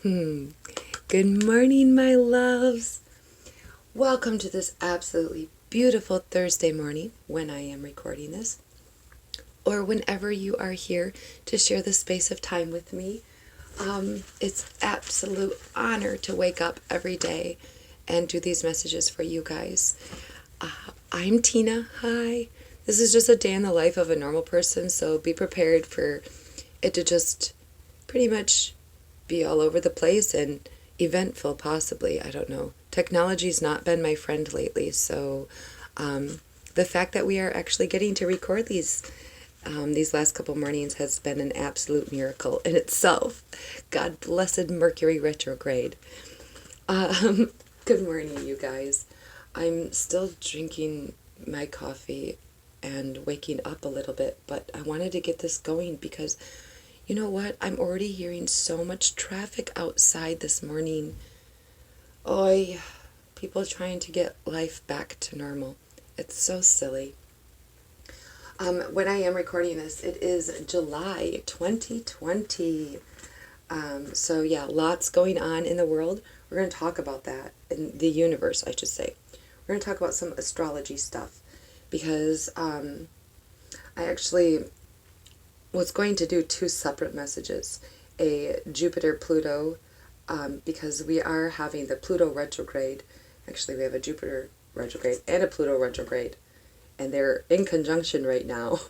Good morning, my loves. Welcome to this absolutely beautiful Thursday morning when I am recording this, or whenever you are here to share the space of time with me. It's absolute honor to wake up every day and do these messages for you guys. I'm Tina. Hi. This is just a day in the life of a normal person, so be prepared for it to just pretty much be all over the place and eventful, possibly. I don't know. Technology's not been my friend lately, so the fact that we are actually getting to record these last couple mornings has been an absolute miracle in itself. God blessed Mercury retrograde. Good morning, you guys. I'm still drinking my coffee and waking up a little bit, but I wanted to get this going because you know what? I'm already hearing so much traffic outside this morning. Oy, people trying to get life back to normal. It's so silly. When I am recording this, it is July 2020. So yeah, lots going on in the world. We're going to talk about that, in the universe, I should say. We're going to talk about some astrology stuff because I actually was going to do two separate messages. A Jupiter-Pluto, because we are having the Pluto retrograde. Actually, we have a Jupiter retrograde and a Pluto retrograde. And they're in conjunction right now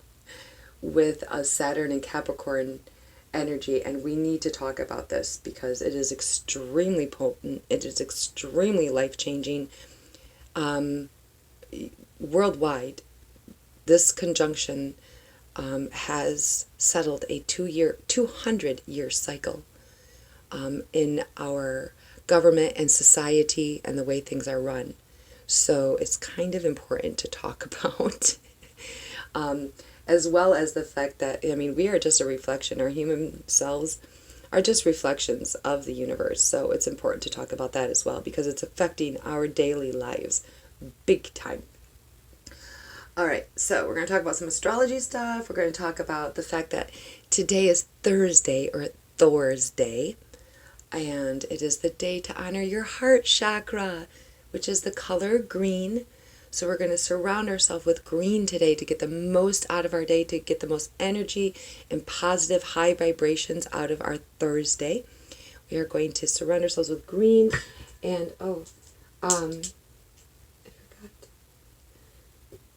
with a Saturn and Capricorn energy. And we need to talk about this because it is extremely potent. It is extremely life-changing. Worldwide, this conjunction has settled a 200-year cycle in our government and society and the way things are run. So it's kind of important to talk about, as well as the fact that, we are just a reflection. Our human selves are just reflections of the universe. So it's important to talk about that as well because it's affecting our daily lives big time. All right, so we're going to talk about some astrology stuff. We're going to talk about the fact that today is Thursday, or Thor's Day, and it is the day to honor your heart chakra, which is the color green. So we're going to surround ourselves with green today to get the most out of our day, to get the most energy and positive high vibrations out of our Thursday. We are going to surround ourselves with green, and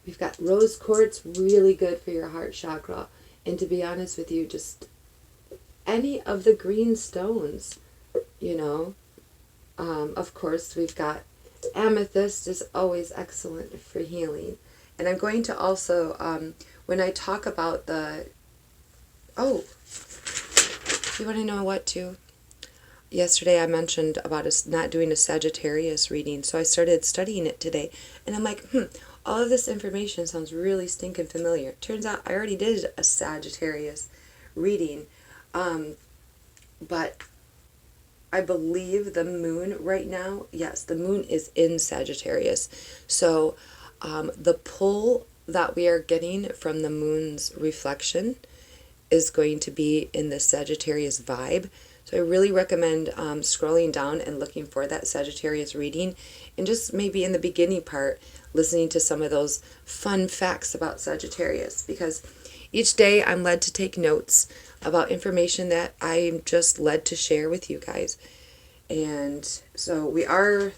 we've got rose quartz, really good for your heart chakra. And to be honest with you, just any of the green stones, Of course, we've got amethyst is always excellent for healing. And I'm going to also, when I talk about the... Oh, you want to know what too? Yesterday I mentioned about us not doing a Sagittarius reading, so I started studying it today. And I'm like, all of this information sounds really stinking familiar. Turns out I already did a Sagittarius reading, but I believe the moon right now, yes, the moon is in Sagittarius. So the pull that we are getting from the moon's reflection is going to be in the Sagittarius vibe. So I really recommend scrolling down and looking for that Sagittarius reading, and just maybe in the beginning part listening to some of those fun facts about Sagittarius, because each day I'm led to take notes about information that I'm just led to share with you guys. And so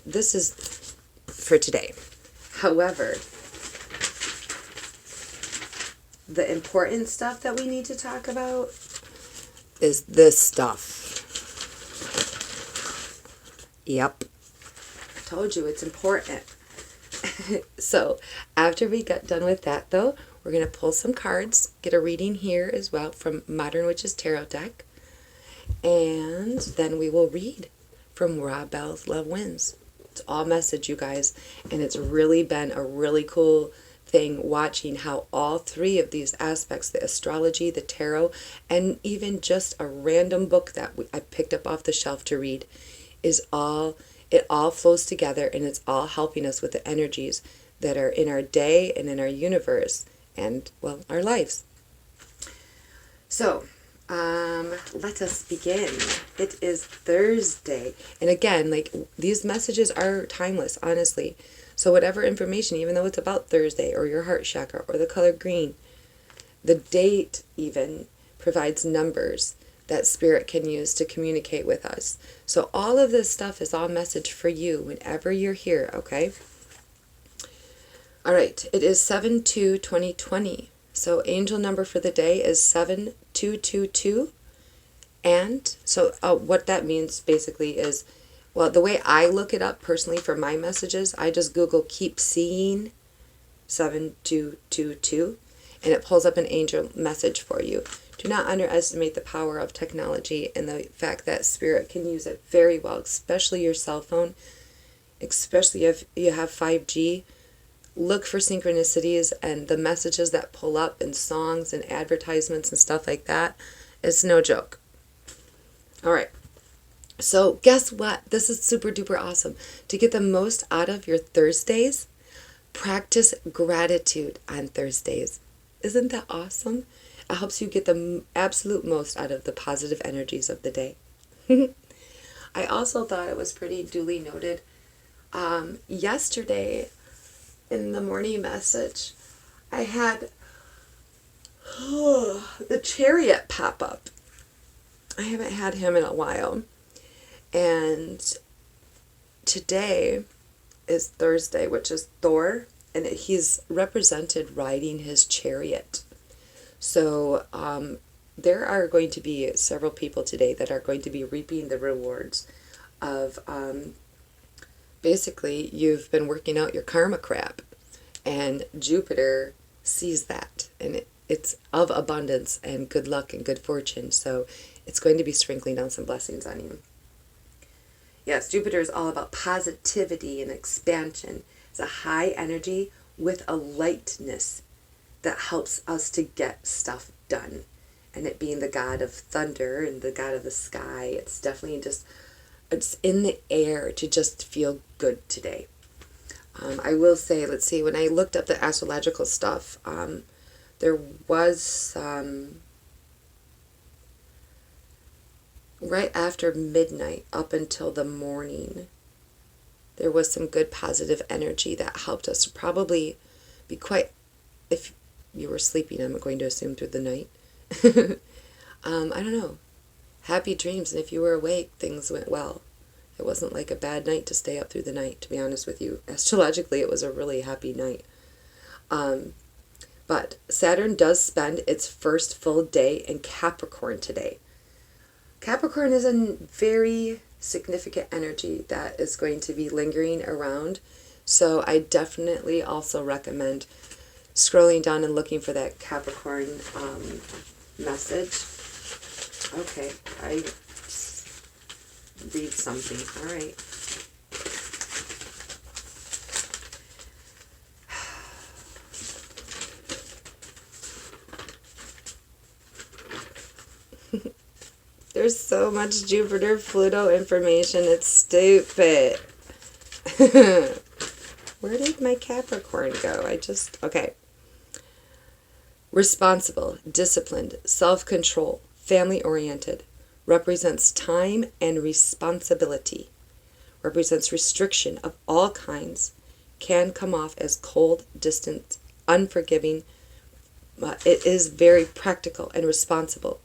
this is for today. However, the important stuff that we need to talk about is this stuff. Yep. I told you it's important. So after we get done with that, though, we're going to pull some cards, get a reading here as well from Modern Witches Tarot deck, and then we will read from Rob Bell's Love Wins. It's all message, you guys, and it's really been a really cool thing watching how all three of these aspects, the astrology, the tarot, and even just a random book that I picked up off the shelf to read, it all flows together, and it's all helping us with the energies that are in our day and in our universe and, well, our lives. So Let us begin. It is Thursday. And again, like, these messages are timeless, honestly. So whatever information, even though it's about Thursday or your heart chakra or the color green, the date even provides numbers that spirit can use to communicate with us. So all of this stuff is all message for you whenever you're here, okay? All right, it is 7/2/2020. So angel number for the day is 7222. And so what that means basically is, well, the way I look it up personally for my messages, I just Google keep seeing 7222, and it pulls up an angel message for you. Do not underestimate the power of technology and the fact that spirit can use it very well, especially your cell phone, especially if you have 5G. Look for synchronicities and the messages that pull up in songs and advertisements and stuff like that. It's no joke. All right. So guess what? This is super duper awesome. To get the most out of your Thursdays, practice gratitude on Thursdays. Isn't that awesome? It helps you get the absolute most out of the positive energies of the day. I also thought it was pretty duly noted. Yesterday, in the morning message, I had the Chariot pop up. I haven't had him in a while. And today is Thursday, which is Thor, and he's represented riding his chariot. So there are going to be several people today that are going to be reaping the rewards of basically, you've been working out your karma crap, and Jupiter sees that, and it's of abundance and good luck and good fortune, so it's going to be sprinkling down some blessings on you. Yes, Jupiter is all about positivity and expansion. It's a high energy with a lightness that helps us to get stuff done. And it being the god of thunder and the god of the sky, it's definitely just, it's in the air to just feel good today. I will say, let's see, when I looked up the astrological stuff, there was right after midnight up until the morning, there was some good positive energy that helped us probably be quite, if you were sleeping, I'm going to assume through the night. I don't know. Happy dreams, and if you were awake, things went well. It wasn't like a bad night to stay up through the night, to be honest with you. Astrologically, it was a really happy night. But Saturn does spend its first full day in Capricorn today. Capricorn is a very significant energy that is going to be lingering around. So I definitely also recommend scrolling down and looking for that Capricorn message. Okay, I read something. All right. There's so much Jupiter Pluto information. It's stupid. Where did my Capricorn go? Okay. Responsible, disciplined, self-control, family-oriented, represents time and responsibility, represents restriction of all kinds, can come off as cold, distant, unforgiving. It is very practical and responsible,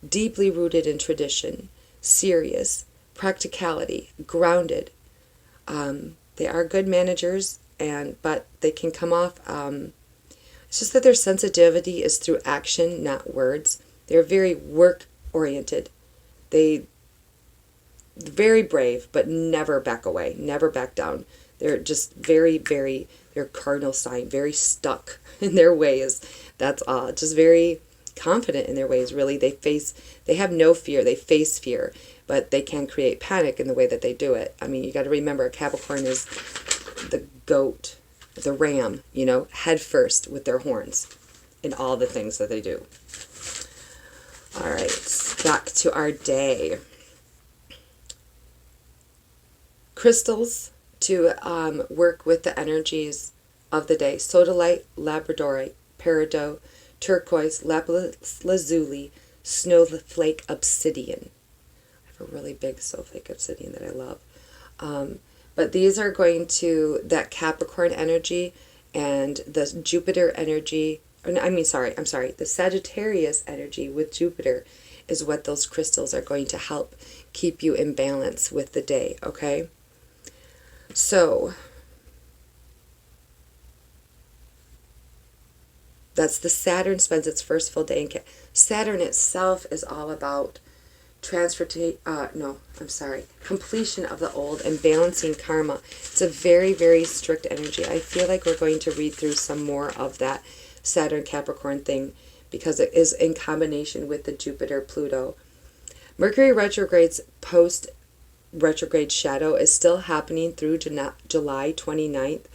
deeply rooted in tradition, serious, practicality, grounded. They are good managers, but they can come off, it's just that their sensitivity is through action, not words. They're very work-oriented. They're very brave, but never back away, never back down. They're just very, very, they're cardinal sign, very stuck in their ways. That's all. Just very confident in their ways, really. They have no fear. They face fear, but they can create panic in the way that they do it. I mean, you got to remember, Capricorn is the goat, the ram, head first with their horns in all the things that they do. All right, back to our day. Crystals to work with the energies of the day. Sodalite, labradorite, peridot, turquoise, lapis lazuli, snowflake obsidian. I have a really big snowflake obsidian that I love. But these are going to, that Capricorn energy and the Jupiter energy, the Sagittarius energy with Jupiter is what those crystals are going to help keep you in balance with the day, okay? So, that's the Saturn spends its first full day in Saturn itself is all about completion of the old and balancing karma. It's a very, very strict energy. I feel like we're going to read through some more of that Saturn Capricorn thing because it is in combination with the Jupiter Pluto. Mercury retrograde's post retrograde shadow is still happening through July 29th.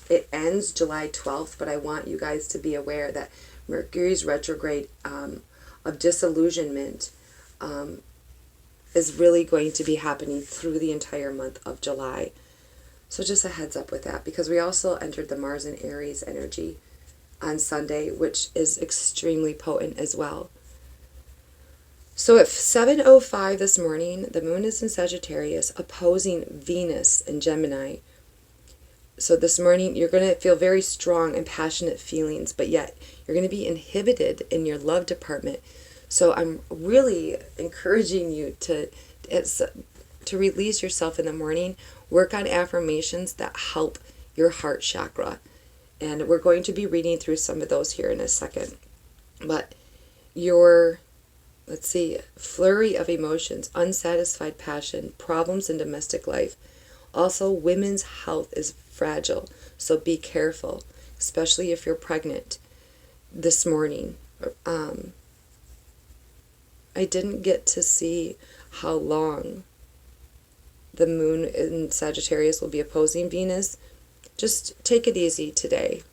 It ends July 12th, but I want you guys to be aware that Mercury's retrograde of disillusionment is really going to be happening through the entire month of July. So just a heads up with that, because we also entered the Mars and Aries energy on Sunday, which is extremely potent as well. So at 7:05 this morning, the moon is in Sagittarius, opposing Venus in Gemini. So this morning, you're going to feel very strong and passionate feelings, but yet you're going to be inhibited in your love department. So I'm really encouraging you to release yourself in the morning, work on affirmations that help your heart chakra. And we're going to be reading through some of those here in a second. But your, flurry of emotions, unsatisfied passion, problems in domestic life. Also, women's health is fragile, so be careful, especially if you're pregnant this morning. I didn't get to see how long the moon in Sagittarius will be opposing Venus. Just take it easy today.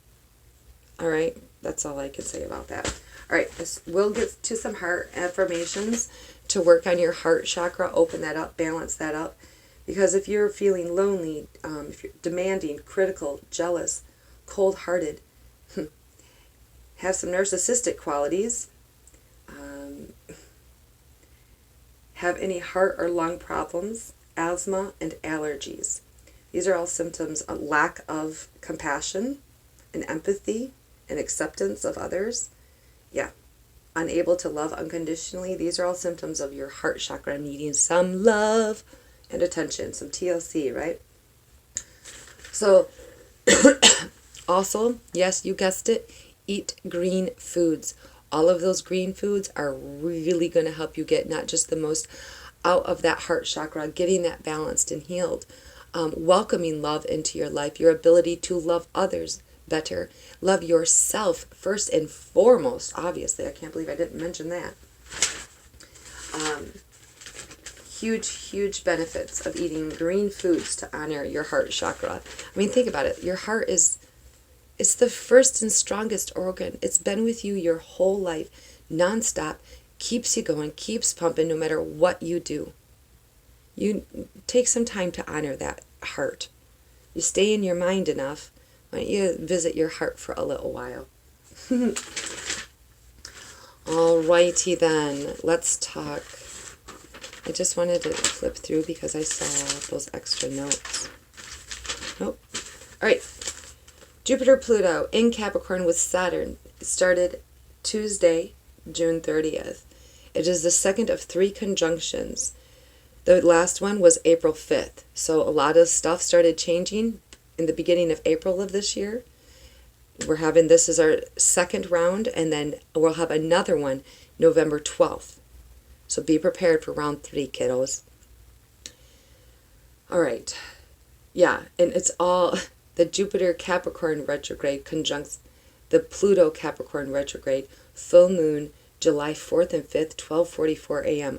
All right? That's all I can say about that. All right, we'll get to some heart affirmations to work on your heart chakra, open that up, balance that up. Because if you're feeling lonely, if you're demanding, critical, jealous, cold-hearted, have some narcissistic qualities, have any heart or lung problems, asthma, and allergies. These are all symptoms of lack of compassion and empathy and acceptance of others. Yeah. Unable to love unconditionally. These are all symptoms of your heart chakra needing some love and attention, some TLC, right? So, also, yes, you guessed it, eat green foods. All of those green foods are really going to help you get not just the most out of that heart chakra, getting that balanced and healed, welcoming love into your life, your ability to love others better, love yourself first and foremost. Obviously, I can't believe I didn't mention that. Huge benefits of eating green foods to honor your heart chakra. I mean, think about it. Your heart it's the first and strongest organ. It's been with you your whole life, nonstop, keeps you going, keeps pumping no matter what you do. You take some time to honor that heart. You stay in your mind enough. Why don't you visit your heart for a little while? Alrighty then, let's talk. I just wanted to flip through because I saw those extra notes. Nope. Alright. Jupiter Pluto in Capricorn with Saturn started Tuesday, June 30th. It is the second of 3 conjunctions. The last one was April 5th. So a lot of stuff started changing in the beginning of April of this year. This is our second round, and then we'll have another one November 12th. So be prepared for round 3, kiddos. All right. Yeah, and it's all the Jupiter Capricorn retrograde conjuncts the Pluto Capricorn retrograde, full moon, July 4th and 5th, 12:44 a.m.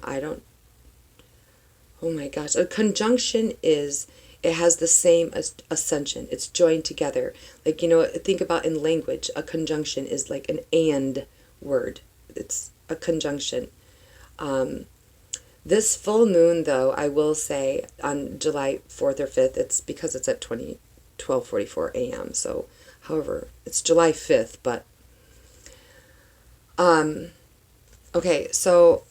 Oh my gosh. A conjunction it has the same ascension. It's joined together. Like, think about in language, a conjunction is like an and word. It's a conjunction. This full moon, though, I will say, on July 4th or 5th, it's because it's at 12:44 a.m. So, however, it's July 5th, but, Okay, so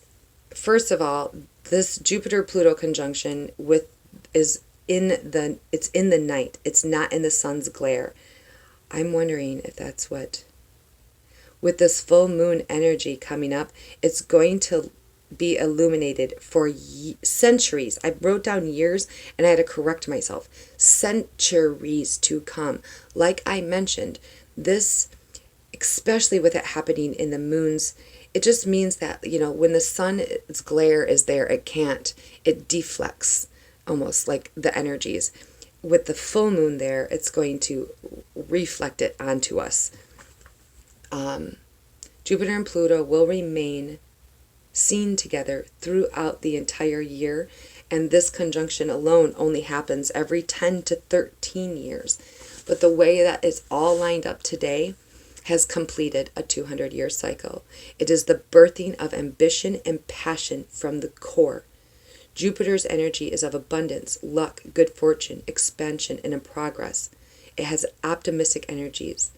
first of all, this Jupiter Pluto conjunction with is it's in the night. It's not in the sun's glare. I'm wondering if that's what, with this full moon energy coming up, it's going to be illuminated for centuries. I wrote down years and I had to correct myself. Centuries to come. Like I mentioned, this, especially with it happening in the moons, it just means that, when the sun's glare is there, it deflects almost like the energies. With the full moon there, it's going to reflect it onto us. Jupiter and Pluto will remain seen together throughout the entire year, and this conjunction alone only happens every 10 to 13 years. But the way that it's all lined up today has completed a 200-year cycle. It is the birthing of ambition and passion from the core. Jupiter's energy is of abundance, luck, good fortune, expansion, and in progress. It has optimistic energies.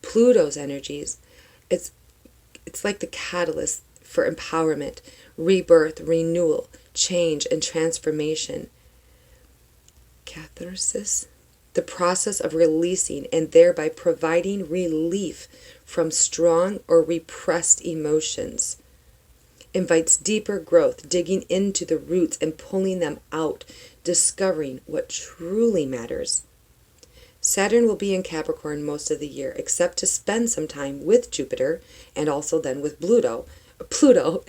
Pluto's energies, it's like the catalyst for empowerment, rebirth, renewal, change, and transformation. Catharsis, the process of releasing and thereby providing relief from strong or repressed emotions. Invites deeper growth, digging into the roots and pulling them out, discovering what truly matters. Saturn will be in Capricorn most of the year, except to spend some time with Jupiter and also then with Pluto. The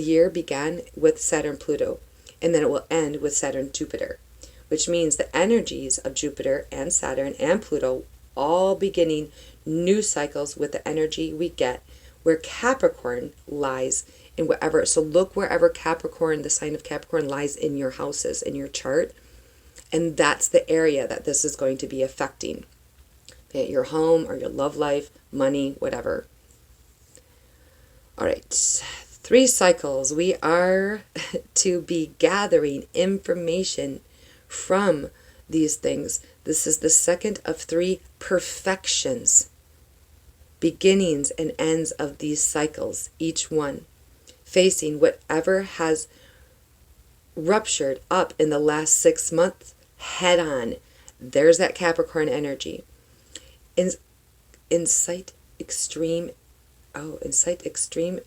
year began with Saturn-Pluto, and then it will end with Saturn-Jupiter, which means the energies of Jupiter and Saturn and Pluto all beginning new cycles with the energy we get where Capricorn lies in whatever. So look wherever Capricorn, the sign of Capricorn, lies in your houses, in your chart. And that's the area that this is going to be affecting. Be it your home or your love life, money, whatever. All right, 3 cycles. We are to be gathering information from these things. This is the second of 3 perfections, beginnings and ends of these cycles, each one facing whatever has ruptured up in the last 6 months head on. There's that Capricorn energy. Incite extreme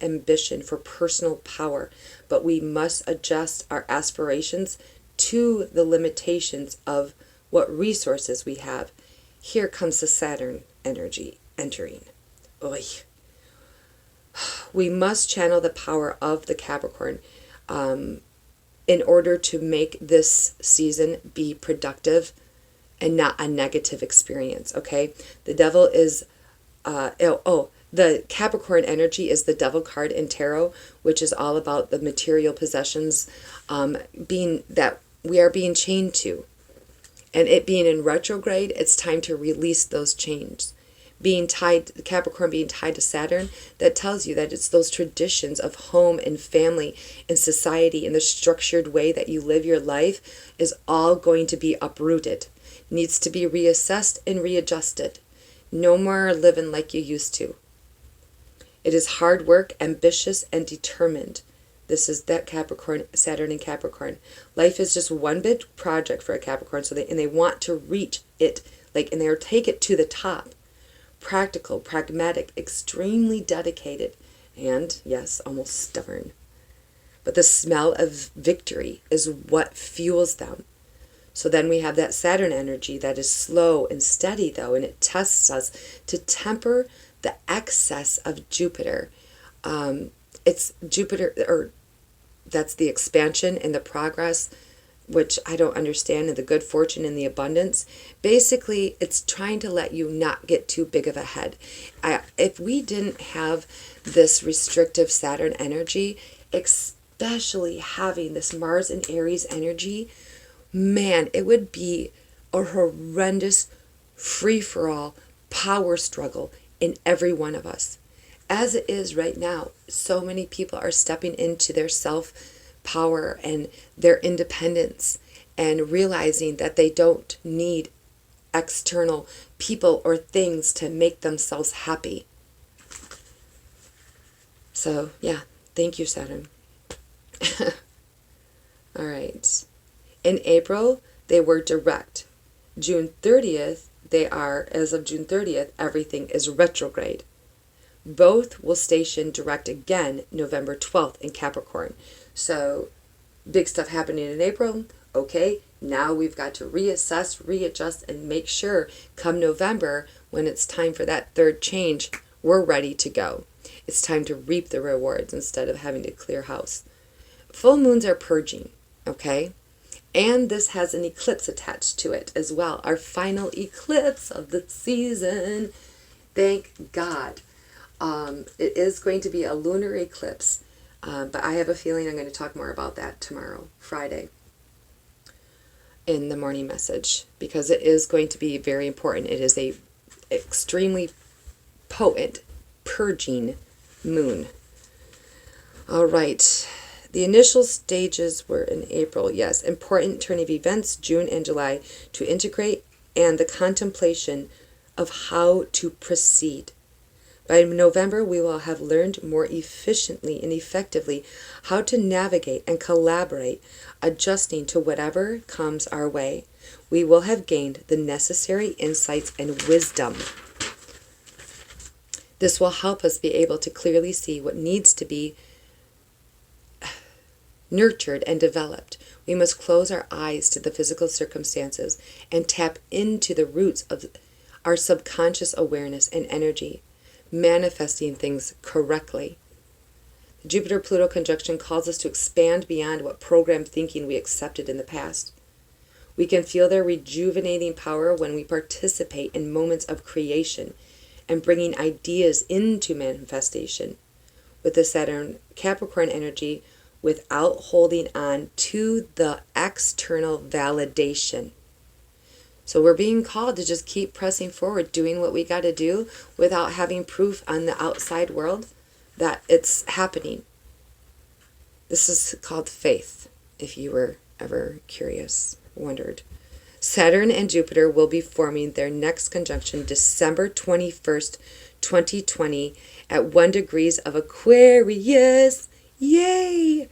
ambition for personal power, but we must adjust our aspirations to the limitations of what resources we have. Here comes the Saturn energy entering. Oy. We must channel the power of the Capricorn in order to make this season be productive and not a negative experience, okay? The devil is, the Capricorn energy is the devil card in tarot, which is all about the material possessions that we are being chained to. And it being in retrograde, it's time to release those chains. Capricorn being tied to Saturn, that tells you that it's those traditions of home and family and society and the structured way that you live your life is all going to be uprooted. Needs to be reassessed and readjusted. No more living like you used to. It is hard work, ambitious, and determined. This is that Capricorn, Saturn and Capricorn. Life is just one big project for a Capricorn, and they want to reach it, and they take it to the top. Practical, pragmatic, extremely dedicated, and, yes, almost stubborn. But the smell of victory is what fuels them. So then we have that Saturn energy that is slow and steady, though, and it tests us to temper the excess of Jupiter. It's Jupiter, or that's the expansion and the progress, which I don't understand, and the good fortune and the abundance. Basically, it's trying to let you not get too big of a head. If we didn't have this restrictive Saturn energy, especially having this Mars and Aries energy, man, it would be a horrendous free-for-all power struggle in every one of us. As it is right now, so many people are stepping into their self-power and their independence and realizing that they don't need external people or things to make themselves happy. So, yeah, thank you, Saturn. All right. In April, they were direct. June 30th, they are, as of June 30th, everything is retrograde. Both will station direct again November 12th in Capricorn. So, big stuff happening in April. Okay, now we've got to reassess, readjust, and make sure come November, when it's time for that third change, we're ready to go. It's time to reap the rewards instead of having to clear house. Full moons are purging, okay? And this has an eclipse attached to it as well. Our final eclipse of the season. Thank God. It is going to be a lunar eclipse, but I have a feeling I'm going to talk more about that tomorrow, Friday, in the morning message, because it is going to be very important. It is a extremely potent purging moon. All right. The initial stages were in April, yes. Important turn of events, June and July, to integrate and the contemplation of how to proceed. By November, we will have learned more efficiently and effectively how to navigate and collaborate, adjusting to whatever comes our way. We will have gained the necessary insights and wisdom. This will help us be able to clearly see what needs to be nurtured and developed. We must close our eyes to the physical circumstances and tap into the roots of our subconscious awareness and energy, manifesting things correctly. The Jupiter-Pluto conjunction calls us to expand beyond what programmed thinking we accepted in the past. We can feel their rejuvenating power when we participate in moments of creation and bringing ideas into manifestation. With the Saturn Capricorn energy, without holding on to the external validation. So we're being called to just keep pressing forward, doing what we got to do without having proof on the outside world that it's happening. This is called faith, if you were ever curious, wondered. Saturn and Jupiter will be forming their next conjunction December 21st, 2020 at 1 degrees of Aquarius. Yay!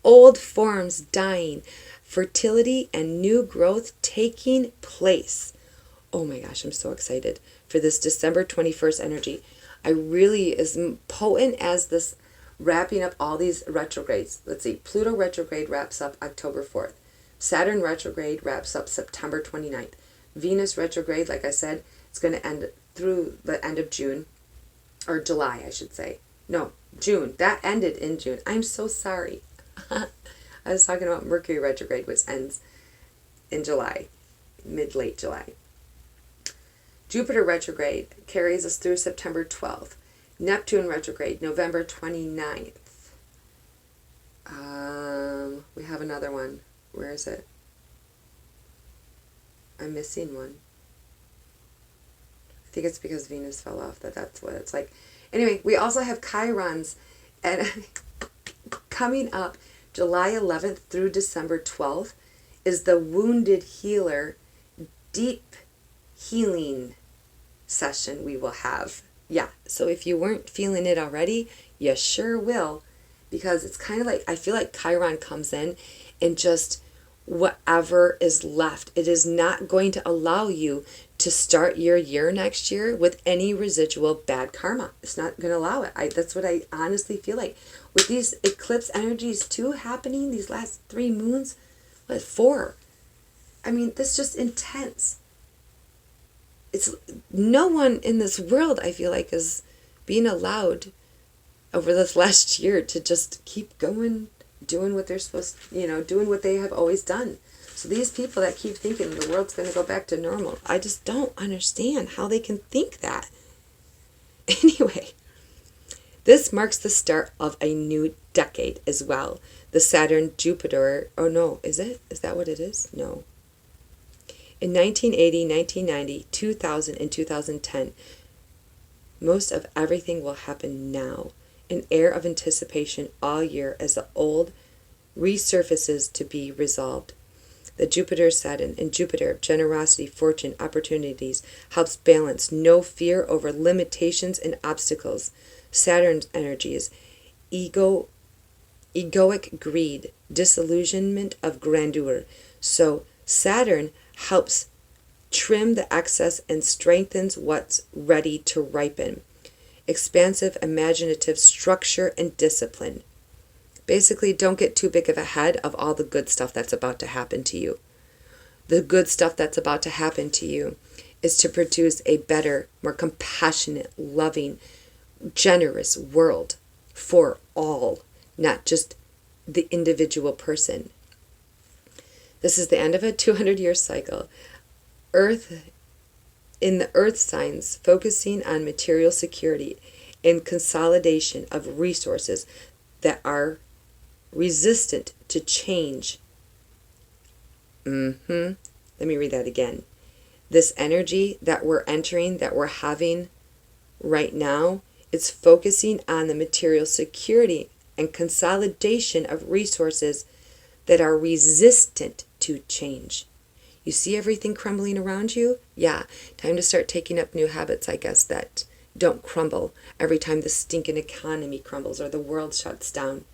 Old forms dying, fertility and new growth taking place. Oh my gosh, I'm so excited for this December 21st energy. I really, as potent as this wrapping up all these retrogrades. Let's see, Pluto retrograde wraps up October 4th. Saturn retrograde wraps up September 29th. Venus retrograde, like I said, it's going to end through the end of June, or July, I should say. No, June. That ended in June. I'm so sorry. I was talking about Mercury retrograde, which ends in July, mid-late July. Jupiter retrograde carries us through September 12th. Neptune retrograde, November 29th. We have another one. Where is it? I'm missing one. I think it's because Venus fell off that's what it's like. Anyway, we also have Chirons and coming up July 11th through December 12th is the Wounded Healer Deep Healing session we will have. Yeah, so if you weren't feeling it already, you sure will, because it's kind of like, I feel like Chiron comes in and just whatever is left. It is not going to allow you to start your year next year with any residual bad karma. It's not going to allow it. That's what I honestly feel like. With these eclipse energies too happening, these last 3 moons, what, 4? I mean, this is just intense. It's no one in this world, I feel like, is being allowed over this last year to just keep going, doing what they're supposed to, doing what they have always done. So these people that keep thinking the world's going to go back to normal, I just don't understand how they can think that. Anyway, this marks the start of a new decade as well. The Saturn-Jupiter, oh no, is it? Is that what it is? No. In 1980, 1990, 2000, and 2010, most of everything will happen now. An air of anticipation all year as the old resurfaces to be resolved. The Jupiter, Saturn, and Jupiter of generosity, fortune, opportunities helps balance no fear over limitations and obstacles. Saturn's energies ego, egoic greed, disillusionment of grandeur. So Saturn helps trim the excess and strengthens what's ready to ripen. Expansive, imaginative structure and discipline. Basically, don't get too big of a head of all the good stuff that's about to happen to you. The good stuff that's about to happen to you is to produce a better, more compassionate, loving, generous world for all, not just the individual person. This is the end of a 200-year cycle. Earth, in the earth signs, focusing on material security and consolidation of resources that are resistant to change. Let me read that again. This energy that we're entering, that we're having right now, it's focusing on the material security and consolidation of resources that are resistant to change. You see everything crumbling around you? Yeah, time to start taking up new habits, I guess, that don't crumble every time the stinking economy crumbles or the world shuts down.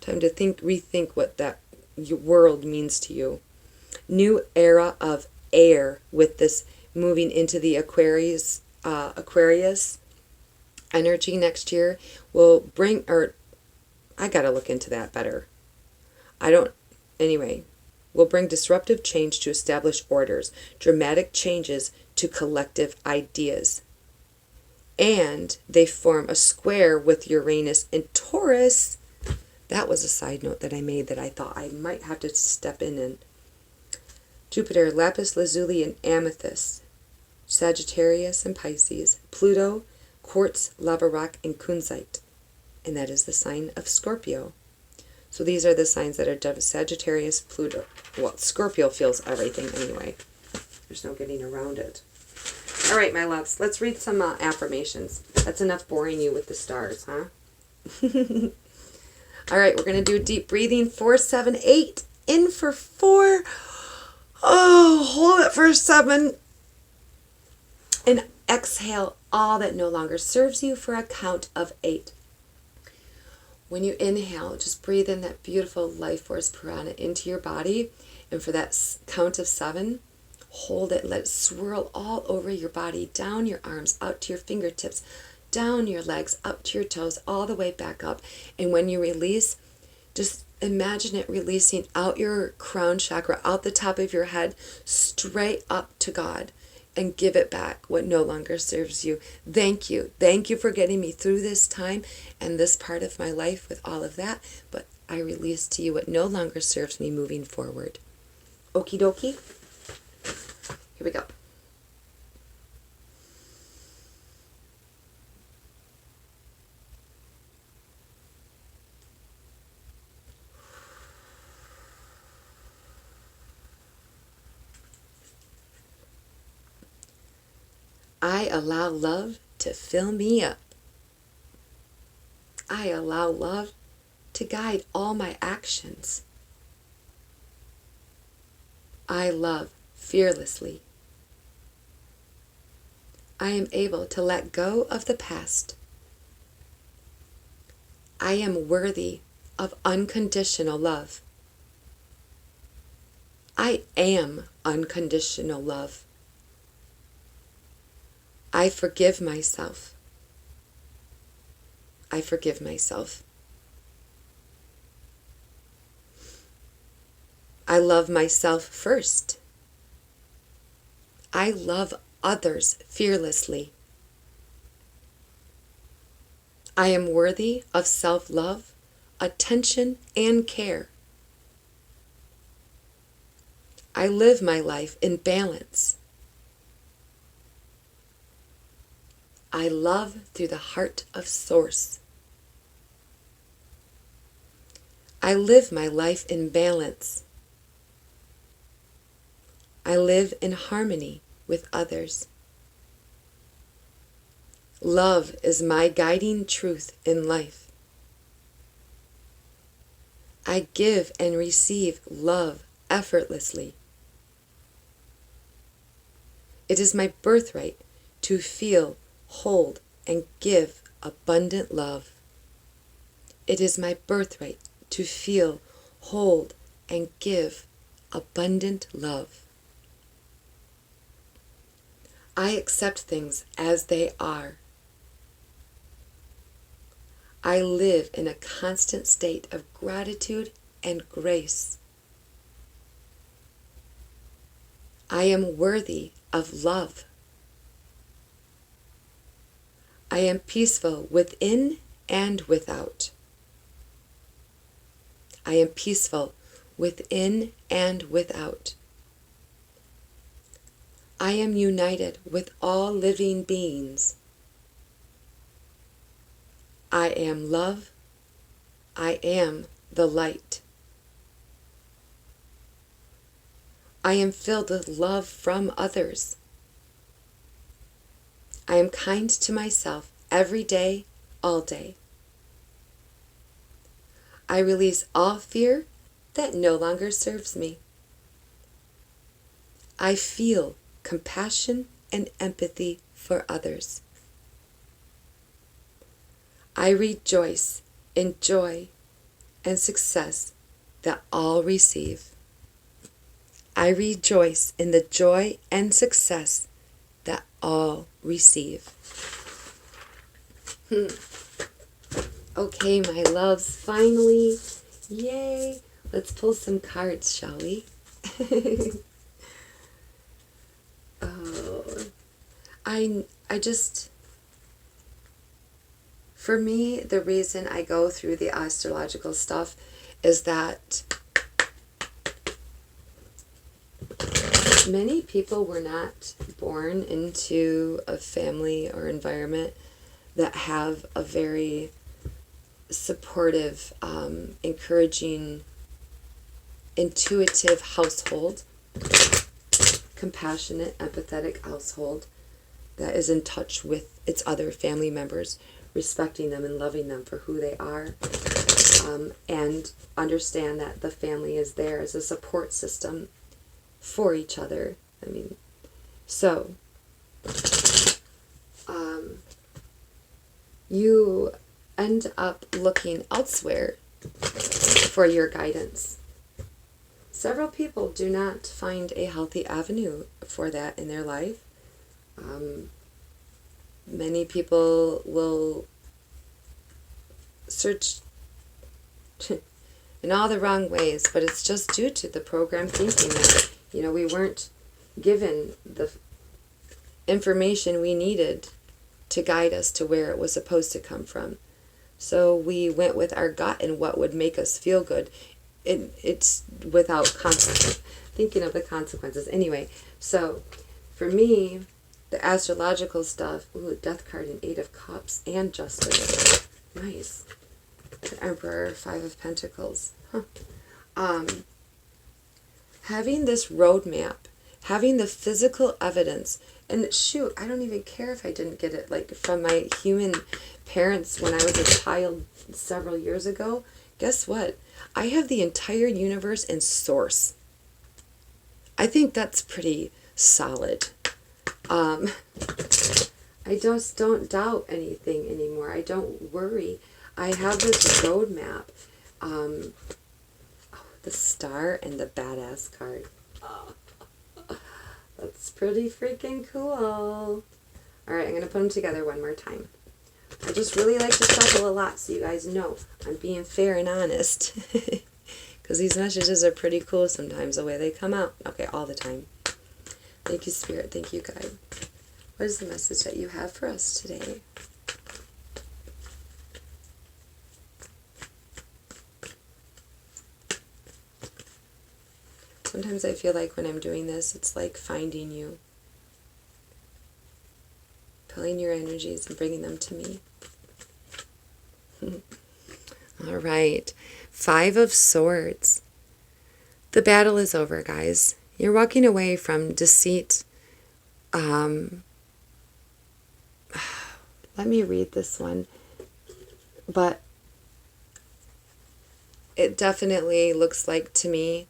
Time to rethink what that world means to you. New era of air with this moving into the Aquarius energy next year will bring, or I gotta look into that better. Anyway, will bring disruptive change to establish orders, dramatic changes to collective ideas. And they form a square with Uranus and Taurus. That was a side note that I made that I thought I might have to step in and. Jupiter, lapis lazuli and amethyst. Sagittarius and Pisces. Pluto, quartz, lava rock, and kunzite. And that is the sign of Scorpio. So these are the signs that are Sagittarius, Pluto. Well, Scorpio feels everything anyway. There's no getting around it. All right, my loves, let's read some affirmations. That's enough boring you with the stars, huh? All right, we're going to do deep breathing. 4, 7, 8. In for 4. Oh, hold it for 7. And exhale all that no longer serves you for a count of 8. When you inhale, just breathe in that beautiful life force prana into your body. And for that count of 7, hold it. Let it swirl all over your body, down your arms, out to your fingertips, down your legs, up to your toes, all the way back up. And when you release, just imagine it releasing out your crown chakra, out the top of your head, straight up to God. And give it back what no longer serves you. Thank you. Thank you for getting me through this time and this part of my life with all of that. But I release to you what no longer serves me moving forward. Okie dokie. Here we go. I allow love to fill me up. I allow love to guide all my actions. I love fearlessly. I am able to let go of the past. I am worthy of unconditional love. I am unconditional love. I forgive myself. I forgive myself. I love myself first. I love others fearlessly. I am worthy of self-love, attention, and care. I live my life in balance. I love through the heart of Source. I live my life in balance. I live in harmony with others. Love is my guiding truth in life. I give and receive love effortlessly. It is my birthright to feel, hold, and give abundant love. It is my birthright to feel, hold, and give abundant love. I accept things as they are. I live in a constant state of gratitude and grace. I am worthy of love. I am peaceful within and without. I am peaceful within and without. I am united with all living beings. I am love. I am the light. I am filled with love from others. I am kind to myself every day, all day. I release all fear that no longer serves me. I feel compassion and empathy for others. I rejoice in joy and success that all receive. I rejoice in the joy and success that all receive. Okay, my loves, finally, yay! Let's pull some cards, shall we? Oh, I just, for me, the reason I go through the astrological stuff is that many people were not born into a family or environment that have a very supportive, encouraging, intuitive household, compassionate, empathetic household that is in touch with its other family members, respecting them and loving them for who they are, and understand that the family is there as a support system for each other. I mean, so you end up looking elsewhere for your guidance. Several people do not find a healthy avenue for that in their life. Many people will search in all the wrong ways, but it's just due to the program thinking that, we weren't given the information we needed to guide us to where it was supposed to come from. So we went with our gut and what would make us feel good. It's without thinking of the consequences. Anyway, so for me, the astrological stuff, Death card and 8 of Cups and Justice. Nice. The Emperor, 5 of Pentacles. Having this roadmap, having the physical evidence, and shoot, I don't even care if I didn't get it from my human parents when I was a child several years ago. Guess what? I have the entire universe in source. I think that's pretty solid. I just don't doubt anything anymore. I don't worry. I have this roadmap. The Star and the Badass card. Oh, that's pretty freaking cool. All right, I'm going to put them together one more time. I just really like to shuffle a lot so you guys know I'm being fair and honest. Because these messages are pretty cool sometimes, the way they come out. Okay, all the time. Thank you, Spirit. Thank you, God. What is the message that you have for us today? Sometimes I feel like when I'm doing this, it's like finding you. Pulling your energies and bringing them to me. All right. 5 of Swords. The battle is over, guys. You're walking away from deceit. Let me read this one. But it definitely looks like to me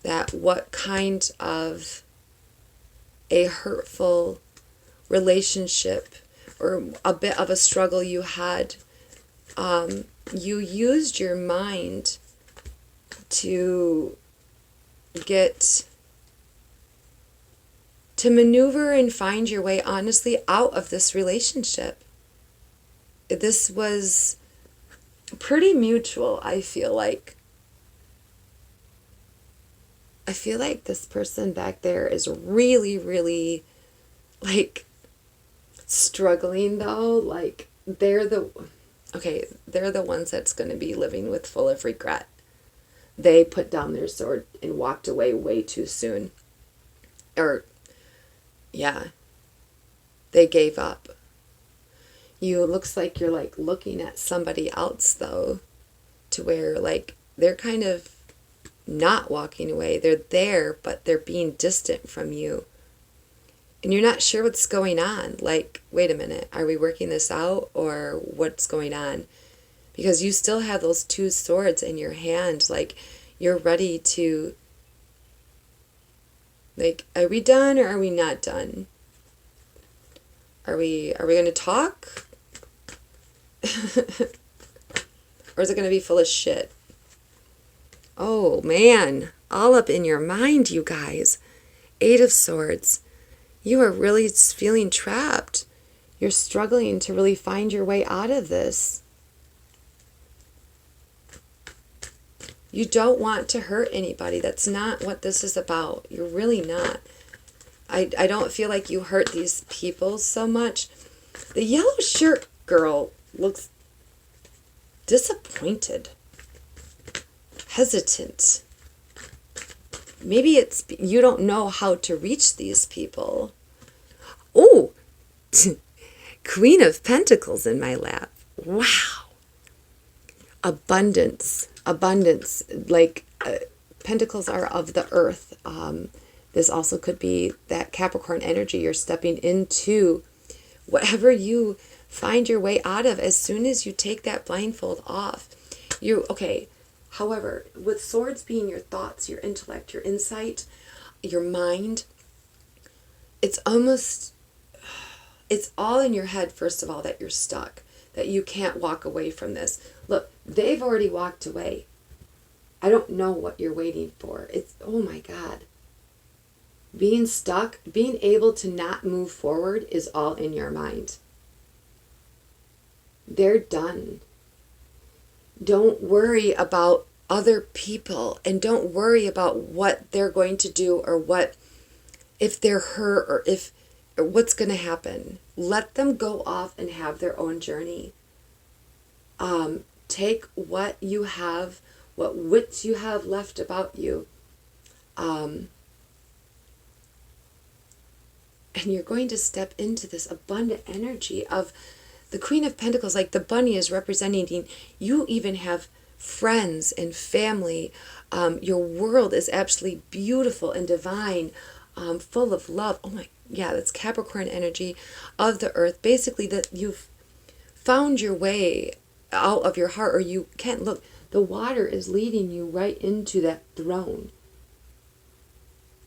that what kind of a hurtful relationship or a bit of a struggle you had you used your mind to get to maneuver and find your way honestly out of this relationship. This was pretty mutual, I feel like. I feel like this person back there is really, really, like, struggling, though. Like, they're the ones that's going to be living with full of regret. They put down their sword and walked away way too soon. Or, yeah, they gave up. You, looks like you're, like, looking at somebody else, though, to where, like, they're kind of not walking away. They're there, but they're being distant from you. And you're not sure what's going on. Like, wait a minute, are we working this out, or what's going on? Because you still have those two swords in your hand. Like, you're ready to, like, are we done or are we not done? Are we going to talk? Or is it going to be full of shit? Oh, man. All up in your mind, you guys. 8 of Swords. You are really feeling trapped. You're struggling to really find your way out of this. You don't want to hurt anybody. That's not what this is about. You're really not. I don't feel like you hurt these people so much. The yellow shirt girl looks disappointed, hesitant. Maybe it's you don't know how to reach these people. Oh, Queen of Pentacles in my lap. Wow. Abundance. Like Pentacles are of the earth. This also could be that Capricorn energy. You're stepping into whatever you find your way out of as soon as you take that blindfold off. However, with swords being your thoughts, your intellect, your insight, your mind, it's all in your head, first of all, that you're stuck, that you can't walk away from this. Look, they've already walked away. I don't know what you're waiting for. Oh my God. Being stuck, being able to not move forward is all in your mind. They're done. Don't worry about other people, and don't worry about what they're going to do, or if they're hurt, or what's going to happen. Let them go off and have their own journey. Take what you have, what wits you have left about you, and you're going to step into this abundant energy of the Queen of Pentacles. Like the bunny is representing, you even have friends and family. Your world is absolutely beautiful and divine, full of love. Oh my, yeah, that's Capricorn energy of the earth. Basically, that you've found your way out of your heart, or you can't look. The water is leading you right into that throne.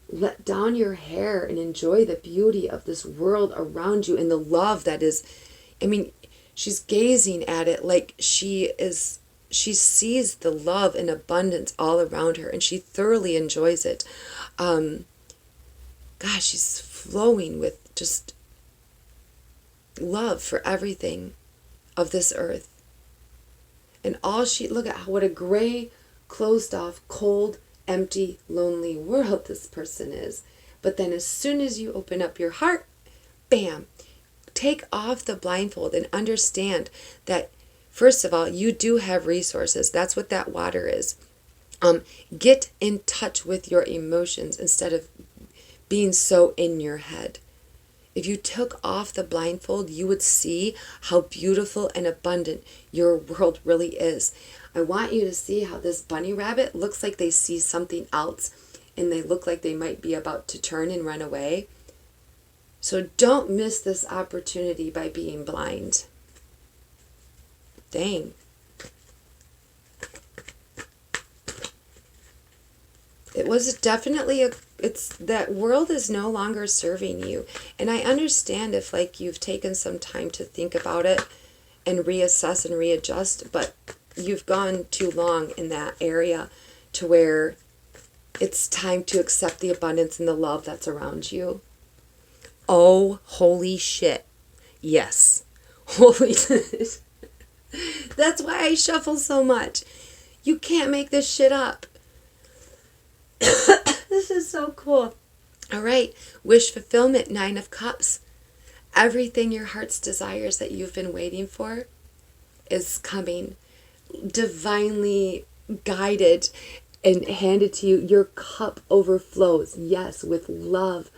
Let down your hair and enjoy the beauty of this world around you and the love that is, she's gazing at it like she sees the love and abundance all around her, and she thoroughly enjoys it. She's flowing with just love for everything of this earth. And look at what a gray, closed off, cold, empty, lonely world this person is. But then as soon as you open up your heart, bam, take off the blindfold and understand that, first of all, you do have resources. That's what that water is. Get in touch with your emotions instead of being so in your head. If you took off the blindfold, you would see how beautiful and abundant your world really is. I want you to see how this bunny rabbit looks like they see something else, and they look like they might be about to turn and run away. So don't miss this opportunity by being blind. Dang. It was definitely it's that world is no longer serving you. And I understand if you've taken some time to think about it and reassess and readjust, but you've gone too long in that area to where it's time to accept the abundance and the love that's around you. Oh, holy shit. Yes. Holy shit. That's why I shuffle so much. You can't make this shit up. This is so cool. All right. Wish fulfillment, 9 of Cups. Everything your heart's desires that you've been waiting for is coming. Divinely guided and handed to you. Your cup overflows. Yes, with love.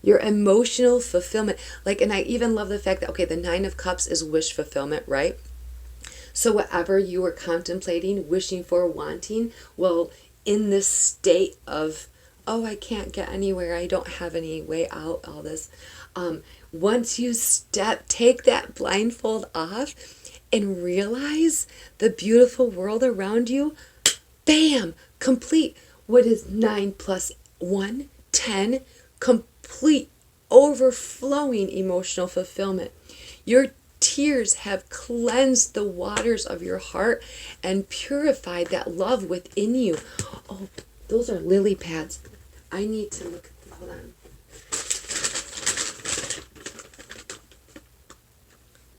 Your emotional fulfillment. Like, and I even love the fact that, okay, the 9 of Cups is wish fulfillment, right? So whatever you were contemplating, wishing for, wanting, well, in this state of, oh, I can't get anywhere, I don't have any way out, all this. Once you take that blindfold off and realize the beautiful world around you, bam, complete. What is 9 plus 1? 10. Complete, overflowing emotional fulfillment. Your tears have cleansed the waters of your heart and purified that love within you. Oh, those are lily pads. I need to look at them. Hold on.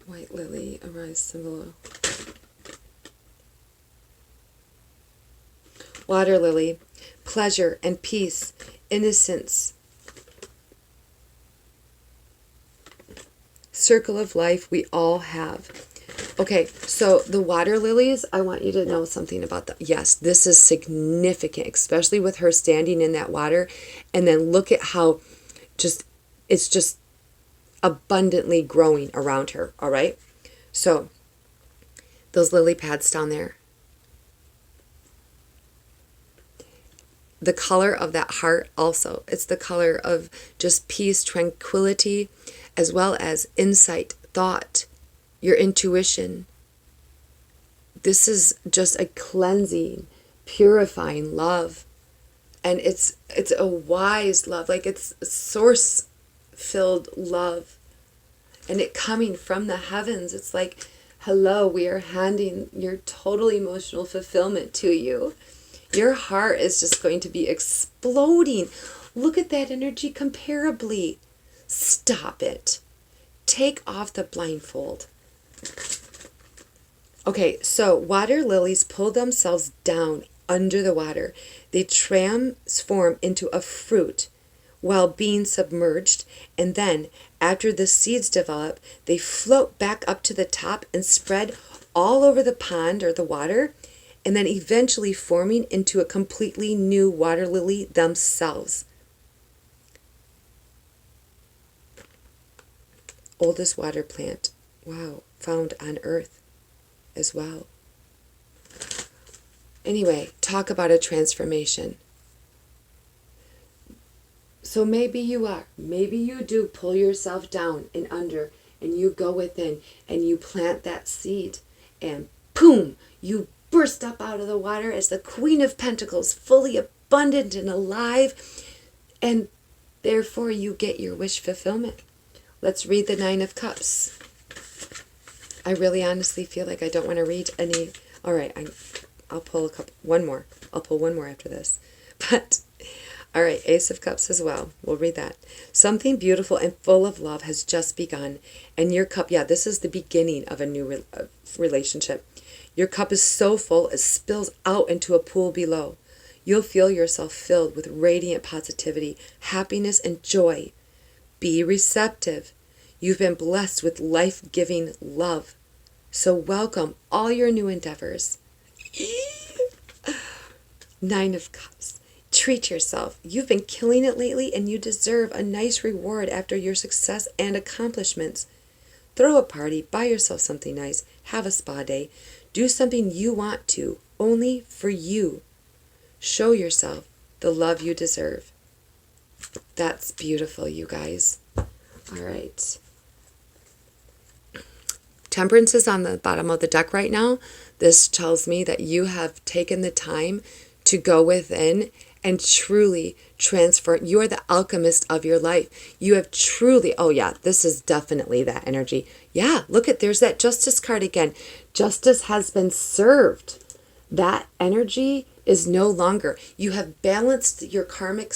White lily, arise symbol. Water lily, pleasure and peace, innocence. Circle of life we all have. Okay, so the water lilies, I want you to know something about that. Yes, this is significant, especially with her standing in that water. And then look at how it's just abundantly growing around her, all right? So those lily pads down there. The color of that heart also, it's the color of just peace, tranquility, as well as insight, thought, your intuition. This is just a cleansing, purifying love. And it's a wise love, like it's source-filled love. And it coming from the heavens, it's like, hello, we are handing your total emotional fulfillment to you. Your heart is just going to be exploding. Look at that energy comparably. Stop it. Take off the blindfold. Okay, so water lilies pull themselves down under the water. They transform into a fruit while being submerged, and then after the seeds develop, they float back up to the top and spread all over the pond or the water, and then eventually forming into a completely new water lily themselves. Oldest water plant, wow, found on Earth as well. Anyway, talk about a transformation. So maybe you do pull yourself down and under, and you go within and you plant that seed, and boom, you burst up out of the water as the Queen of Pentacles, fully abundant and alive, and therefore you get your wish fulfillment. Let's read the 9 of Cups. I really honestly feel like I don't want to read any. All right, I'll pull one more. I'll pull one more after this. But, all right, Ace of Cups as well. We'll read that. Something beautiful and full of love has just begun. And your cup, yeah, this is the beginning of a new relationship. Your cup is so full it spills out into a pool below. You'll feel yourself filled with radiant positivity, happiness, and joy. Be receptive. You've been blessed with life-giving love. So welcome all your new endeavors. 9 of Cups. Treat yourself. You've been killing it lately, and you deserve a nice reward after your success and accomplishments. Throw a party, buy yourself something nice, have a spa day. Do something you want to, only for you. Show yourself the love you deserve. That's beautiful, you guys. All right. Temperance is on the bottom of the deck right now. This tells me that you have taken the time to go within and truly transform. You are the alchemist of your life. You have truly, oh yeah, this is definitely that energy. Yeah, look at, there's that justice card again. Justice has been served. That energy is no longer. You have balanced your karmic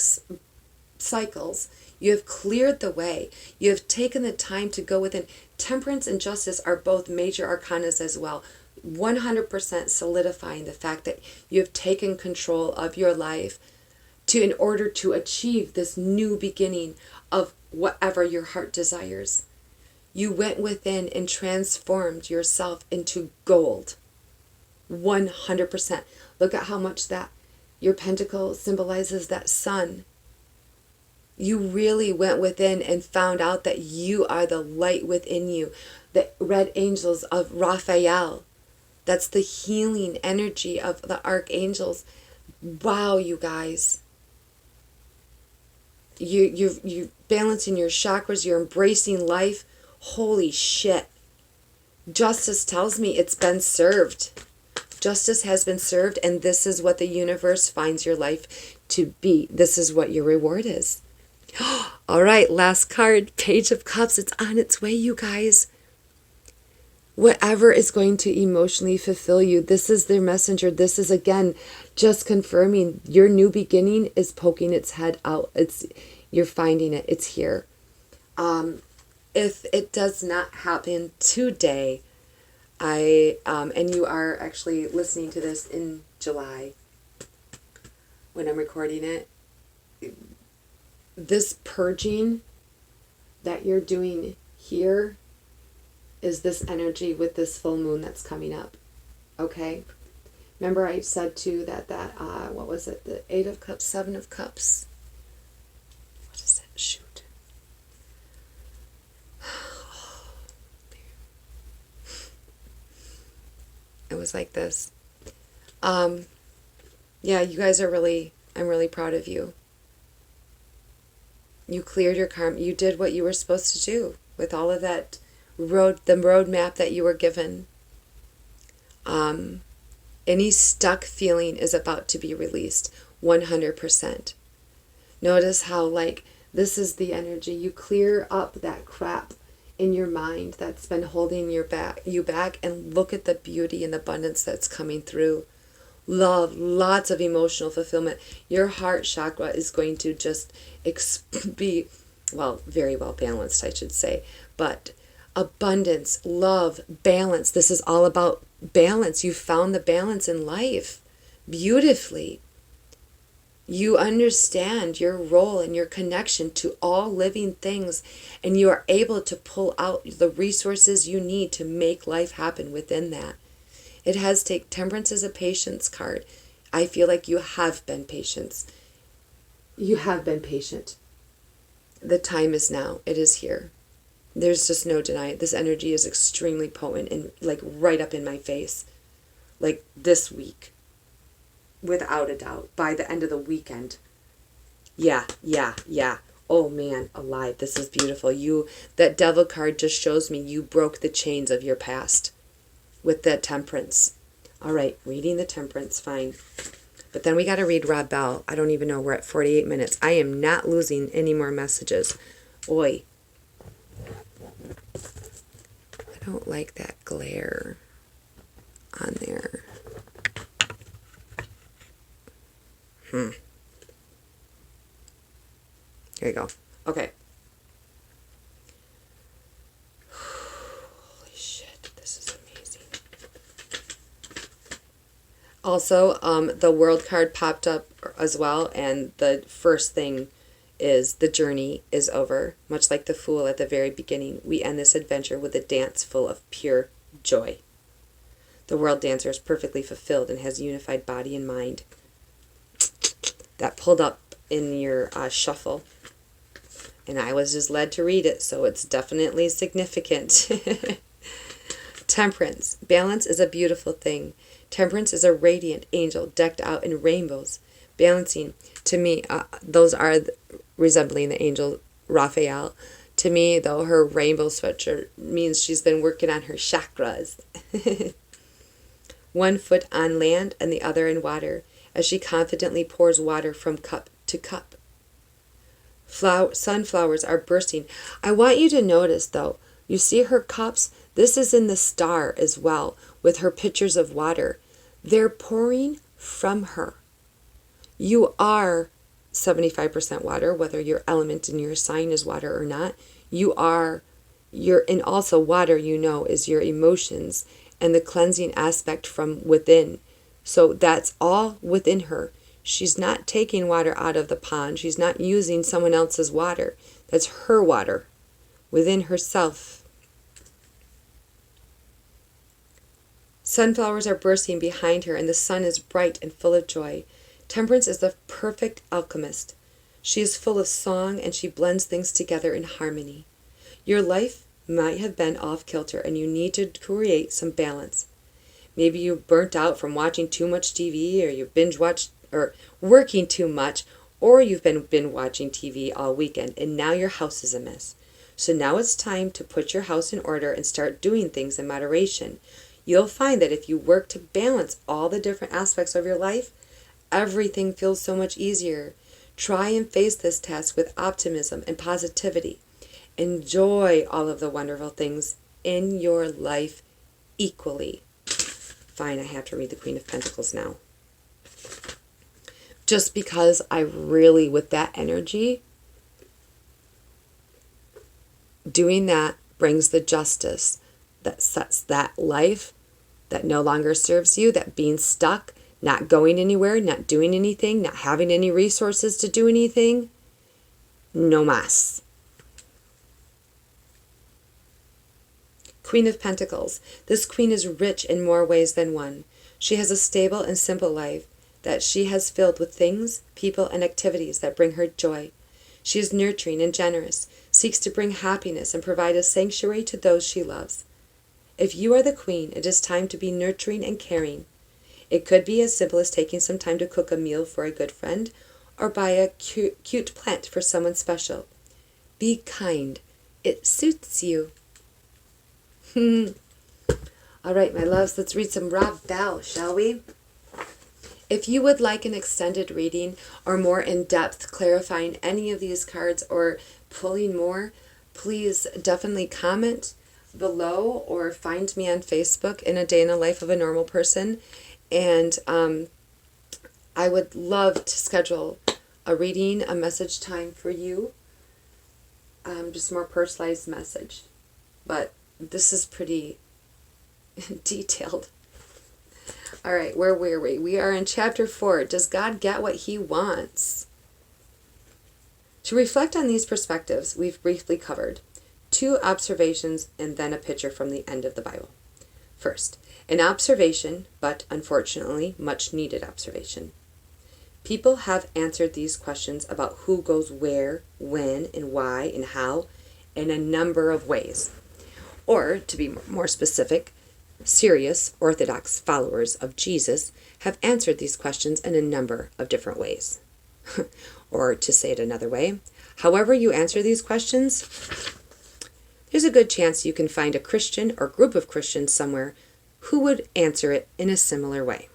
cycles. You have cleared the way. You have taken the time to go within. Temperance and justice are both major arcanas as well. 100% solidifying the fact that you have taken control of your life in order to achieve this new beginning of whatever your heart desires. You went within and transformed yourself into gold. 100%. Look at how much that your pentacle symbolizes that sun. You really went within and found out that you are the light within you. The red angels of Raphael. That's the healing energy of the archangels. Wow, you guys. You're balancing your chakras. You're embracing life. Holy shit. Justice tells me it's been served. Justice has been served, and this is what the universe finds your life to be. This is what your reward is. All right, last card, Page of Cups. It's on its way, you guys. Whatever is going to emotionally fulfill you, this is their messenger. This is, again, just confirming your new beginning is poking its head out. You're finding it. It's here. If it does not happen today, and you are actually listening to this in July when I'm recording it, this purging that you're doing here is this energy with this full moon that's coming up. Okay? Remember I said too that what was it? The 8 of Cups, 7 of Cups. What is it? Shoot. It was like this. Yeah, you guys are I'm really proud of you. You cleared your karma. You did what you were supposed to do with all of that the roadmap that you were given. Any stuck feeling is about to be released 100%. Notice how this is the energy. You clear up that crap in your mind that's been holding you back, and look at the beauty and abundance that's coming through. Love, lots of emotional fulfillment. Your heart chakra is going to just be, very well balanced, I should say. But abundance, love, balance. This is all about balance. You found the balance in life beautifully. You understand your role and your connection to all living things, and you are able to pull out the resources you need to make life happen within that. It has temperance is a patience card. I feel like you have been patient. You have been patient. The time is now. It is here. There's just no denying it. This energy is extremely potent and right up in my face. This week. Without a doubt. By the end of the weekend. Yeah. Oh man, alive. This is beautiful. That devil card just shows me you broke the chains of your past with the temperance. All right, reading the temperance, fine. But then we got to read Rob Bell. I don't even know. We're at 48 minutes. I am not losing any more messages. Oi. I don't like that glare on there. Here you go. Okay. Holy shit, this is amazing. Also, the world card popped up as well, and the first thing is the journey is over. Much like the Fool at the very beginning, we end this adventure with a dance full of pure joy. The world dancer is perfectly fulfilled and has unified body and mind. That pulled up in your shuffle, and I was just led to read it, so it's definitely significant. Temperance. Balance is a beautiful thing. Temperance is a radiant angel decked out in rainbows. Balancing, to me, those are resembling the angel Raphael. To me, though, her rainbow sweatshirt means she's been working on her chakras. One foot on land and the other in water. as she confidently pours water from cup to cup. Sunflowers are bursting. I want you to notice, though, you see her cups? This is in the star as well, with her pitchers of water. They're pouring from her. You are 75% water, whether your element in your sign is water or not. And also water, is your emotions and the cleansing aspect from within. So that's all within her. She's not taking water out of the pond. She's not using someone else's water. That's her water within herself. Sunflowers are bursting behind her, and the sun is bright and full of joy. Temperance is the perfect alchemist. She is full of song, and she blends things together in harmony. Your life might have been off kilter, and you need to create some balance. Maybe you burnt out from watching too much TV, or you binge watched, or working too much, or you've been watching TV all weekend, and now your house is a mess. So now it's time to put your house in order and start doing things in moderation. You'll find that if you work to balance all the different aspects of your life, everything feels so much easier. Try and face this task with optimism and positivity. Enjoy all of the wonderful things in your life equally. Fine, I have to read the Queen of Pentacles now. Just because I really, with that energy, doing that brings the justice that sets that life that no longer serves you, that being stuck, not going anywhere, not doing anything, not having any resources to do anything, no mas. Queen of Pentacles. This queen is rich in more ways than one. She has a stable and simple life that she has filled with things, people, and activities that bring her joy. She is nurturing and generous, seeks to bring happiness and provide a sanctuary to those she loves. If you are the queen, it is time to be nurturing and caring. It could be as simple as taking some time to cook a meal for a good friend or buy a cute plant for someone special. Be kind. It suits you. All right, my loves, let's read some Rob Bell, shall we? If you would like an extended reading or more in-depth clarifying any of these cards or pulling more, please definitely comment below or find me on Facebook in A Day in the Life of a Normal Person. And I would love to schedule a reading, a message time for you. Just more personalized message. But this is pretty detailed. All right, where were we? We are in chapter 4. Does God get what he wants? To reflect on these perspectives, we've briefly covered 2 observations and then a picture from the end of the Bible. First, an observation, but unfortunately, much needed observation. People have answered these questions about who goes where, when, and why, and how in a number of ways. Or, to be more specific, serious Orthodox followers of Jesus have answered these questions in a number of different ways. Or, to say it another way, however you answer these questions, there's a good chance you can find a Christian or group of Christians somewhere who would answer it in a similar way.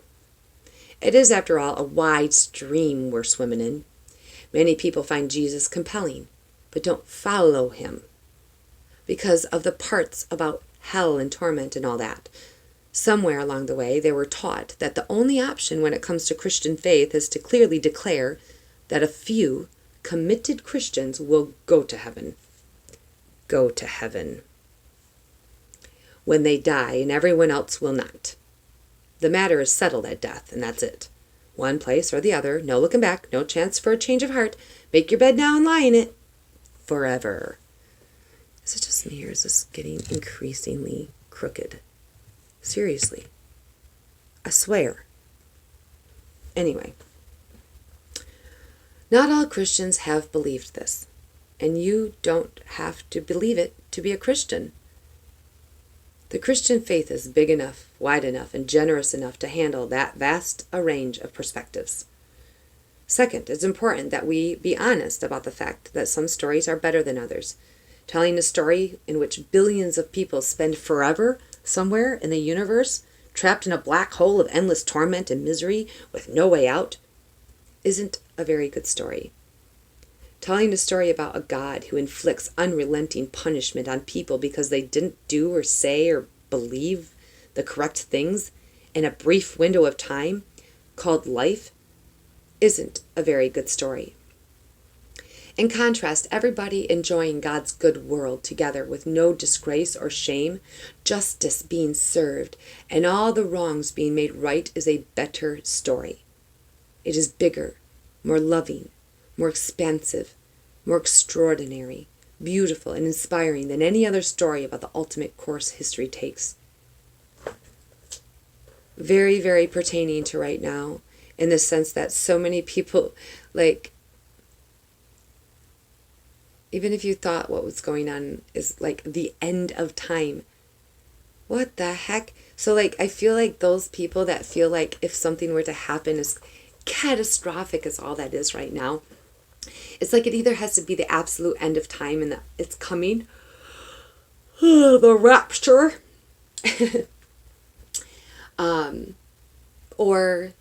It is, after all, a wide stream we're swimming in. Many people find Jesus compelling, but don't follow him because of the parts about hell and torment and all that. Somewhere along the way, they were taught that the only option when it comes to Christian faith is to clearly declare that a few committed Christians will go to heaven. Go to heaven when they die, and everyone else will not. The matter is settled at death, and that's it. One place or the other, no looking back, no chance for a change of heart. Make your bed now and lie in it forever. Is it just me, or is this getting increasingly crooked? Seriously. I swear. Anyway. Not all Christians have believed this, and you don't have to believe it to be a Christian. The Christian faith is big enough, wide enough, and generous enough to handle that vast a range of perspectives. Second, it's important that we be honest about the fact that some stories are better than others. Telling a story in which billions of people spend forever somewhere in the universe trapped in a black hole of endless torment and misery with no way out, isn't a very good story. Telling a story about a God who inflicts unrelenting punishment on people because they didn't do or say or believe the correct things in a brief window of time called life isn't a very good story. In contrast, everybody enjoying God's good world together with no disgrace or shame, justice being served, and all the wrongs being made right is a better story. It is bigger, more loving, more expansive, more extraordinary, beautiful, and inspiring than any other story about the ultimate course history takes. Very, very pertaining to right now, in the sense that so many people, like, even if you thought what was going on is like the end of time, what the heck? So like, I feel like those people that feel like if something were to happen as catastrophic as all that is right now, it's like it either has to be the absolute end of time and that it's coming, the rapture, or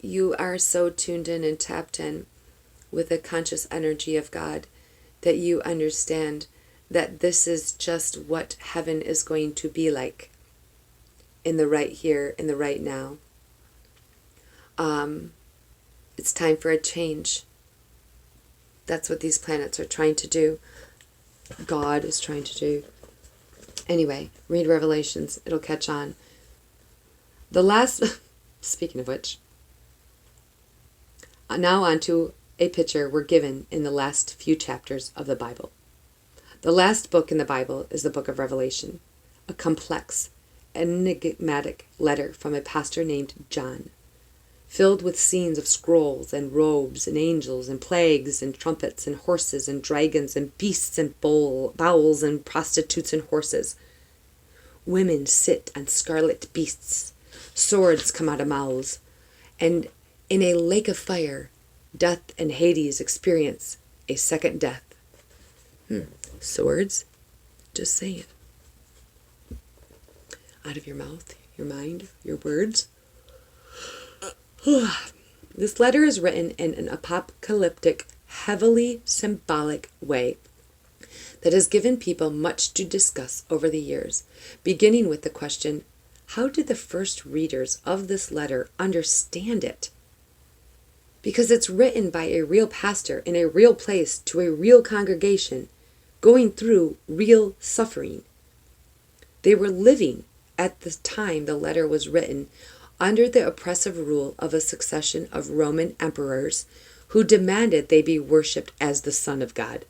you are so tuned in and tapped in with the conscious energy of God that you understand that this is just what heaven is going to be like in the right here, in the right now. It's time for a change. That's what these planets are trying to do. God is trying to do. Anyway, read Revelations. It'll catch on. The last, speaking of which, now on to a picture we're given in the last few chapters of the Bible. The last book in the Bible is the book of Revelation, a complex, enigmatic letter from a pastor named John, filled with scenes of scrolls and robes and angels and plagues and trumpets and horses and dragons and beasts and bowls and prostitutes and horses. Women sit on scarlet beasts, swords come out of mouths, and in a lake of fire, Death and Hades experience a second death. Swords? Just say it. Out of your mouth, your mind, your words. This letter is written in an apocalyptic, heavily symbolic way that has given people much to discuss over the years, beginning with the question, how did the first readers of this letter understand it? Because it's written by a real pastor in a real place to a real congregation, going through real suffering. They were living, at the time the letter was written, under the oppressive rule of a succession of Roman emperors who demanded they be worshipped as the Son of God.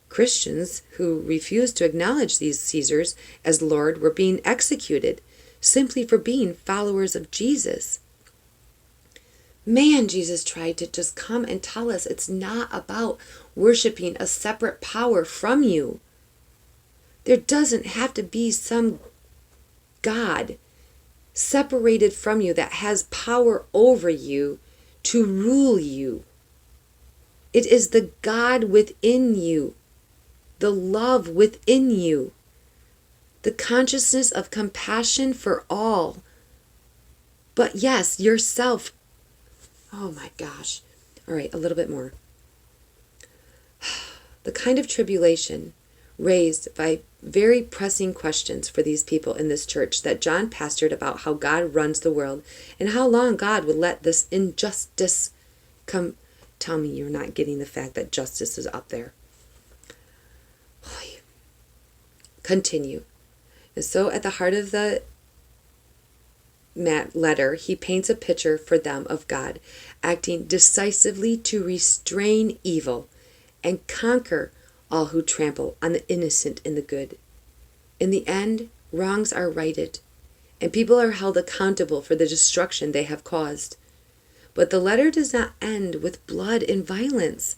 Christians who refused to acknowledge these Caesars as Lord were being executed simply for being followers of Jesus. Man, Jesus tried to just come and tell us it's not about worshiping a separate power from you. There doesn't have to be some God separated from you that has power over you to rule you. It is the God within you, the love within you, the consciousness of compassion for all. But yes, yourself. Oh my gosh. All right, a little bit more. The kind of tribulation raised by very pressing questions for these people in this church that John pastored about how God runs the world and how long God would let this injustice come. Tell me you're not getting the fact that justice is up there. Continue. And so at the heart of the letter, he paints a picture for them of God acting decisively to restrain evil and conquer all who trample on the innocent and the good. In the end, wrongs are righted, and people are held accountable for the destruction they have caused. But the letter does not end with blood and violence.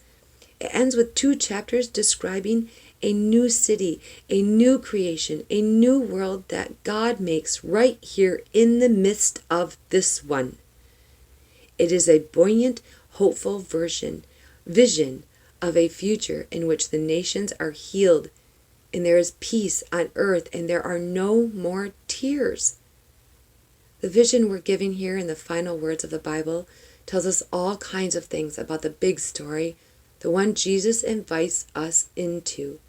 It ends with 2 chapters describing a new city, a new creation, a new world that God makes right here in the midst of this one. It is a buoyant, hopeful vision of a future in which the nations are healed and there is peace on earth and there are no more tears. The vision we're given here in the final words of the Bible tells us all kinds of things about the big story, the one Jesus invites us into,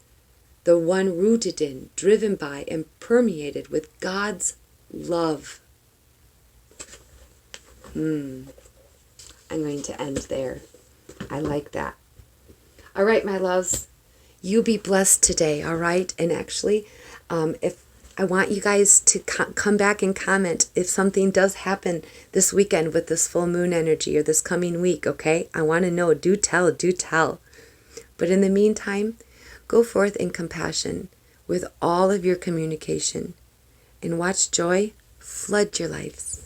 the one rooted in, driven by, and permeated with God's love. I'm going to end there. I like that. All right, my loves, you be blessed today, all right? And actually, if I want you guys to come back and comment if something does happen this weekend with this full moon energy or this coming week, okay? I want to know. Do tell, do tell. But in the meantime, go forth in compassion with all of your communication and watch joy flood your lives.